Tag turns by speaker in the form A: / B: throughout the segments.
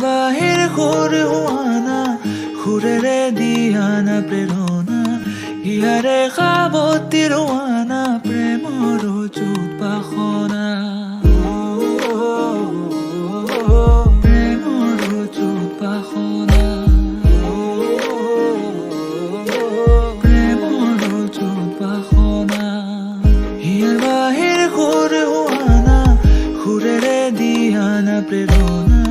A: বাহিৰ সুৰ হোৱানা সুৰেৰে দিয়ানা প্ৰেৰণা ইয়াৰে সাৱতী ৰোৱানা প্ৰেমৰ যুত বাসনা প্ৰেমৰ যুত বাসনা প্ৰেমৰ যুত বাসনা ইয়াৰ বাহিৰ সুৰ হোৱানা সুৰেৰে দিয়ানা প্ৰেৰণা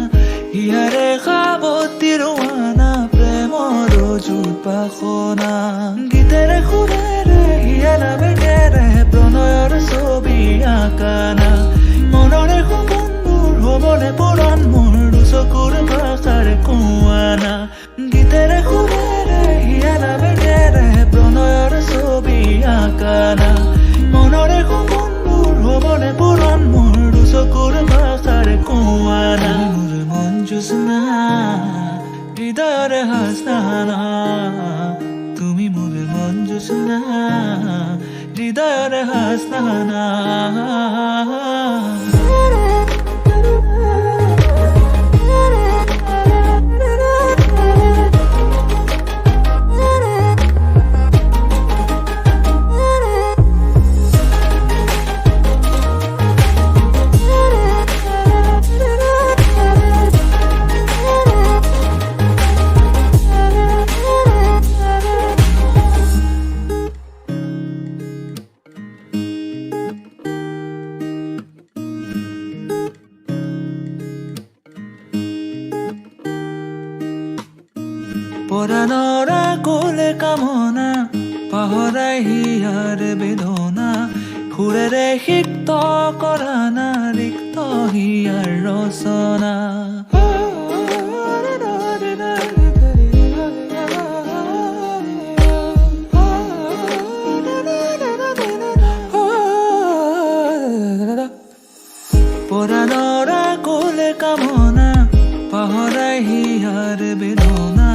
A: ইয়াৰে সাৱতী ৰোৱানা প্ৰেমৰ যুত বাসনা গীতেৰে সুৰেৰে হিয়ালা বেগেৰে প্ৰণয়ৰ ছবি আঁকানা মনৰে সপোনবোৰ হ'বলে পুৰণ মোৰ দুচকুৰ ভাষাৰে কোৱানা গীতেৰে সুৰেৰে হিয়ালা বেগেৰে প্ৰণয়ৰ ছবি আঁকানা মনৰে সপোনবোৰ হ'বলে পুৰণ মোৰ দুচকুৰ ভাষাৰে কোৱানা জোৎস্না হৃদয়ৰে হাসনা তুমি মোৰ মন জোৎস্না হৃদয়ৰে হাসনা পৰাণৰ কোলে কামনা পাহৰাই হিয়াৰ বেদনা সুৰেৰে সিক্ত কৰানা ৰিক্ত হিয়াৰ ৰচনা পৰাণৰ কোলে কামনা পাহৰাই হিয়াৰ বেদনা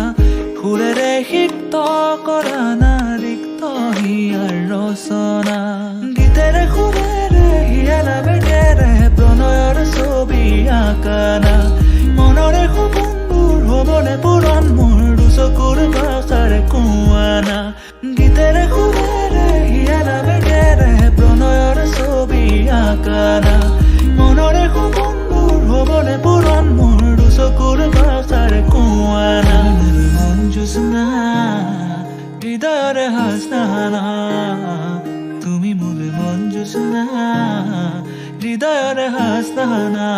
A: সুৰেৰে সিক্ত কৰানা ৰিক্ত হিয়াৰ ৰচনা গীতেৰে সুৰেৰে হিয়ালা বেগেৰে প্ৰণয়ৰ ছবি আঁকানা মনৰে সপোনবোৰ হ'বলে পুৰণ মোৰ দুচকুৰ ভাষাৰে কোৱানা গীতেৰে সুৰেৰে হিয়ালা বেগেৰে প্ৰণয়ৰ ছবি আঁকানা মনৰে সপোনবোৰ হ'বলে পুৰণ মোৰ দুচকুৰ ভাষাৰে কোৱানা জোৎস্না হৃদয়ৰে হাসনা তুমি মোৰ মন জোৎস্না হৃদয়ৰে হাসনা